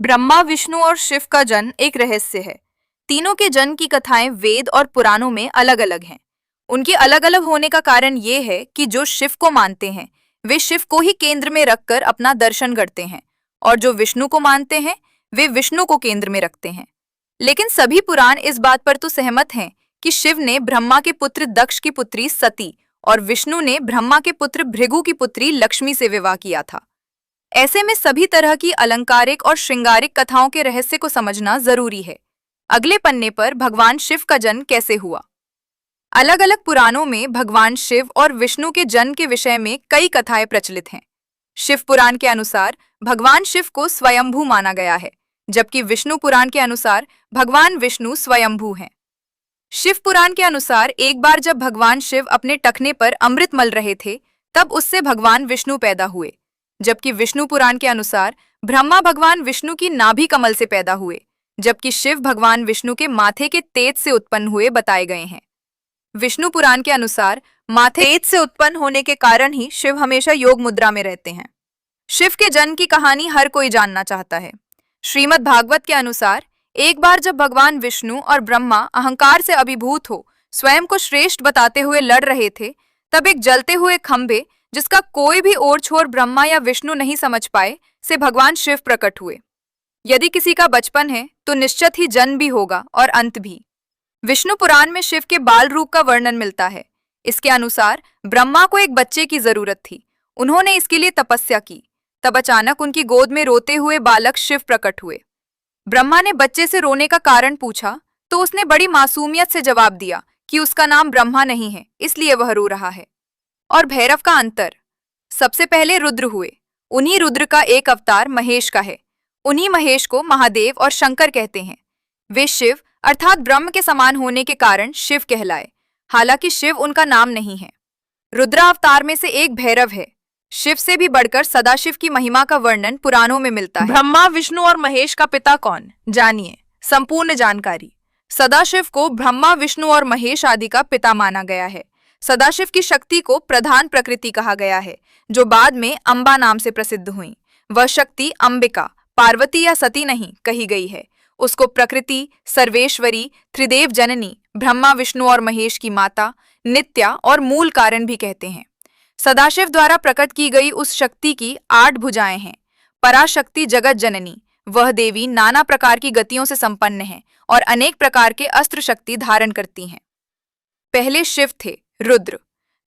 ब्रह्मा, विष्णु और शिव का जन्म एक रहस्य है। तीनों के जन्म की कथाएं वेद और पुराणों में अलग अलग हैं। उनके अलग अलग होने का कारण ये है कि जो शिव को मानते हैं वे शिव को ही केंद्र में रखकर अपना दर्शन करते हैं, और जो विष्णु को मानते हैं वे विष्णु को केंद्र में रखते हैं। लेकिन सभी पुराण इस बात पर तो सहमत हैं कि शिव ने ब्रह्मा के पुत्र दक्ष की पुत्री सती और विष्णु ने ब्रह्मा के पुत्र भृगु की पुत्री लक्ष्मी से विवाह किया था। ऐसे में सभी तरह की अलंकारिक और श्रृंगारिक कथाओं के रहस्य को समझना जरूरी है। अगले पन्ने पर भगवान शिव का जन्म कैसे हुआ। अलग अलग पुराणों में भगवान शिव और विष्णु के जन्म के विषय में कई कथाएं प्रचलित हैं। शिव पुराण के अनुसार भगवान शिव को स्वयंभू माना गया है, जबकि विष्णु पुराण के अनुसार भगवान विष्णु स्वयंभू हैं। शिव पुराण के अनुसार एक बार जब भगवान शिव अपने टखने पर अमृत मल रहे थे, तब उससे भगवान विष्णु पैदा हुए, जबकि विष्णु पुराण के अनुसार ब्रह्मा भगवान विष्णु की नाभि कमल से पैदा हुए, जबकि शिव भगवान विष्णु के माथे के तेज से उत्पन्न हुए बताए गए हैं। विष्णु पुराण के अनुसार माथे तेज से उत्पन्न होने के कारण ही शिव हमेशा योग मुद्रा में रहते हैं। शिव के जन्म की कहानी हर कोई जानना चाहता है। श्रीमद् भागवत के अनुसार एक बार जब भगवान विष्णु और ब्रह्मा अहंकार से अभिभूत हो स्वयं को श्रेष्ठ बताते हुए लड़ रहे थे, तब एक जलते हुए खंभे जिसका कोई भी ओर छोर ब्रह्मा या विष्णु नहीं समझ पाए से भगवान शिव प्रकट हुए। यदि किसी का बचपन है तो निश्चित ही जन्म भी होगा और अंत भी। विष्णु पुराण में शिव के बाल रूप का वर्णन मिलता है। इसके अनुसार ब्रह्मा को एक बच्चे की जरूरत थी। उन्होंने इसके लिए तपस्या की। तब अचानक उनकी गोद में रोते हुए बालक शिव प्रकट हुए। ब्रह्मा ने बच्चे से रोने का कारण पूछा तो उसने बड़ी मासूमियत से जवाब दिया कि उसका नाम ब्रह्मा नहीं है, इसलिए वह रो रहा है। और भैरव का अंतर। सबसे पहले रुद्र हुए। उन्हीं रुद्र का एक अवतार महेश का है। उन्हीं महेश को महादेव और शंकर कहते हैं। वे शिव अर्थात ब्रह्म के समान होने के कारण शिव कहलाए, हालांकि शिव उनका नाम नहीं है। रुद्रावतार में से एक भैरव है। शिव से भी बढ़कर सदाशिव की महिमा का वर्णन पुराणों में मिलता है। ब्रह्मा, विष्णु और महेश का पिता कौन, जानिए संपूर्ण जानकारी। सदाशिव को ब्रह्मा, विष्णु और महेश आदि का पिता माना गया है। सदाशिव की शक्ति को प्रधान प्रकृति कहा गया है, जो बाद में अंबा नाम से प्रसिद्ध हुई। वह शक्ति अंबिका, पार्वती या सती नहीं कही गई है। उसको प्रकृति, सर्वेश्वरी, त्रिदेव जननी, ब्रह्मा, विष्णु और महेश की माता, नित्या और मूल कारण भी कहते हैं। सदाशिव द्वारा प्रकट की गई उस शक्ति की 8 भुजाएं हैं। पराशक्ति जगत जननी, वह देवी नाना प्रकार की गतियों से संपन्न है और अनेक प्रकार के अस्त्र शक्ति धारण करती हैं। पहले शिव थे रुद्र।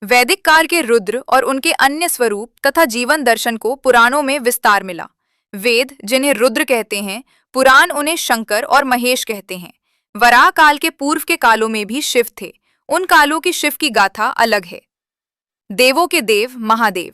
वैदिक काल के रुद्र और उनके अन्य स्वरूप तथा जीवन दर्शन को पुराणों में विस्तार मिला। वेद जिन्हें रुद्र कहते हैं, पुराण उन्हें शंकर और महेश कहते हैं। वराह काल के पूर्व के कालों में भी शिव थे। उन कालों की शिव की गाथा अलग है। देवों के देव महादेव।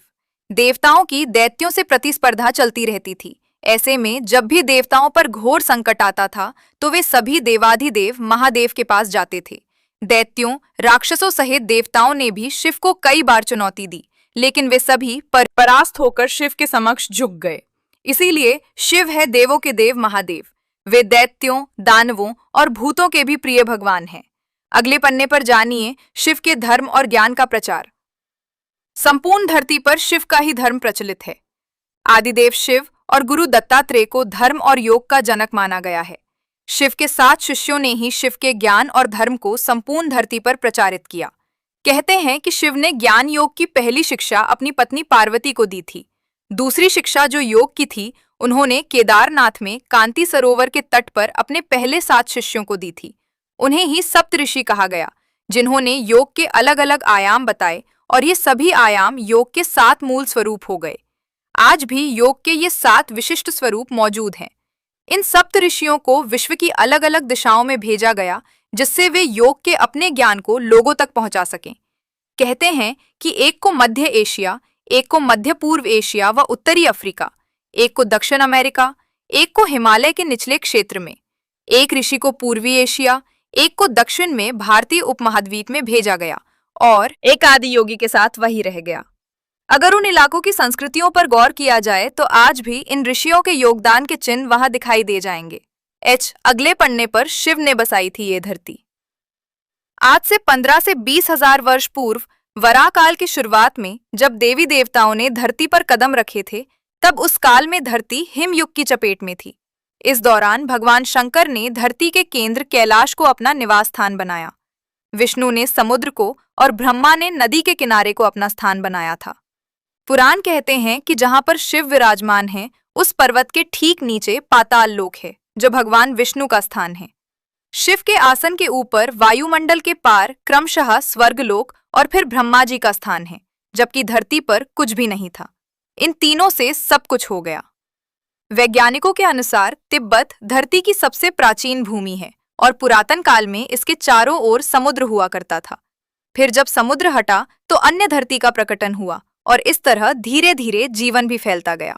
देवताओं की दैत्यों से प्रतिस्पर्धा चलती रहती थी। ऐसे में जब भी देवताओं पर घोर संकट आता था तो वे सभी देवाधिदेव महादेव के पास जाते थे। दैत्यों, राक्षसों सहित देवताओं ने भी शिव को कई बार चुनौती दी, लेकिन वे सभी परास्त होकर शिव के समक्ष झुक गए। इसीलिए शिव है देवों के देव महादेव। वे दैत्यों, दानवों और भूतों के भी प्रिय भगवान हैं। अगले पन्ने पर जानिए शिव के धर्म और ज्ञान का प्रचार। संपूर्ण धरती पर शिव का ही धर्म प्रचलित है। आदिदेव शिव और गुरु दत्तात्रेय को धर्म और योग का जनक माना गया है। शिव के 7 शिष्यों ने ही शिव के ज्ञान और धर्म को संपूर्ण धरती पर प्रचारित किया। कहते हैं कि शिव ने ज्ञान योग की पहली शिक्षा अपनी पत्नी पार्वती को दी थी। दूसरी शिक्षा जो योग की थी, उन्होंने केदारनाथ में कांति सरोवर के तट पर अपने पहले 7 शिष्यों को दी थी। उन्हें ही सप्तऋषि कहा गया, जिन्होंने योग के अलग अलग आयाम बताए, और ये सभी आयाम योग के 7 मूल स्वरूप हो गए। आज भी योग के ये 7 विशिष्ट स्वरूप मौजूद हैं। इन सप्तऋषियों को विश्व की अलग अलग दिशाओं में भेजा गया, जिससे वे योग के अपने ज्ञान को लोगों तक पहुंचा सकें। कहते हैं कि एक को मध्य एशिया, एक को मध्य पूर्व एशिया व उत्तरी अफ्रीका, एक को दक्षिण अमेरिका, एक को हिमालय के निचले क्षेत्र में, एक ऋषि को पूर्वी एशिया, एक को दक्षिण में भारतीय उपमहाद्वीप में भेजा गया और एक आदि योगी के साथ वही रह गया। अगर उन इलाकों की संस्कृतियों पर गौर किया जाए तो आज भी इन ऋषियों के योगदान के चिन्ह वहां दिखाई दे जाएंगे। अगले पन्ने पर शिव ने बसाई थी ये धरती। आज से 15 से 20 हजार वर्ष पूर्व वराह काल की शुरुआत में जब देवी देवताओं ने धरती पर कदम रखे थे, तब उस काल में धरती हिमयुग की चपेट में थी। इस दौरान भगवान शंकर ने धरती के केंद्र कैलाश को अपना निवास स्थान बनाया। विष्णु ने समुद्र को और ब्रह्मा ने नदी के किनारे को अपना स्थान बनाया था। पुराण कहते हैं कि जहां पर शिव विराजमान है, उस पर्वत के ठीक नीचे पाताल लोक है, जो भगवान विष्णु का स्थान है। शिव के आसन के ऊपर वायुमंडल के पार क्रमशः स्वर्गलोक और फिर ब्रह्मा जी का स्थान है, जबकि धरती पर कुछ भी नहीं था। इन तीनों से सब कुछ हो गया। वैज्ञानिकों के अनुसार तिब्बत धरती की सबसे प्राचीन भूमि है और पुरातन काल में इसके चारों ओर समुद्र हुआ करता था। फिर जब समुद्र हटा तो अन्य धरती का प्रकटन हुआ और इस तरह धीरे धीरे जीवन भी फैलता गया।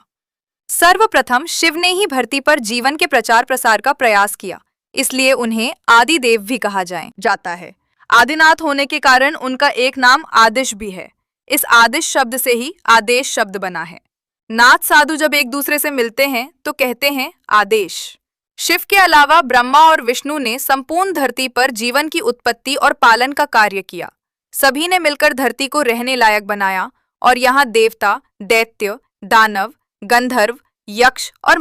सर्वप्रथम शिव ने ही धरती पर जीवन के प्रचार प्रसार का प्रयास किया, इसलिए उन्हें आदि देव भी कहा जाता है। आदिनाथ होने के कारण उनका एक नाम आदिश भी है। इस आदिश शब्द से ही आदेश शब्द बना है। नाथ साधु जब एक दूसरे से मिलते हैं तो कहते हैं आदेश। शिव के अलावा ब्रह्मा और विष्णु ने संपूर्ण धरती पर जीवन की उत्पत्ति और पालन का कार्य किया। सभी ने मिलकर धरती को रहने लायक बनाया और यहाँ देवता, दैत्य, दानव, गंधर्व, यक्ष और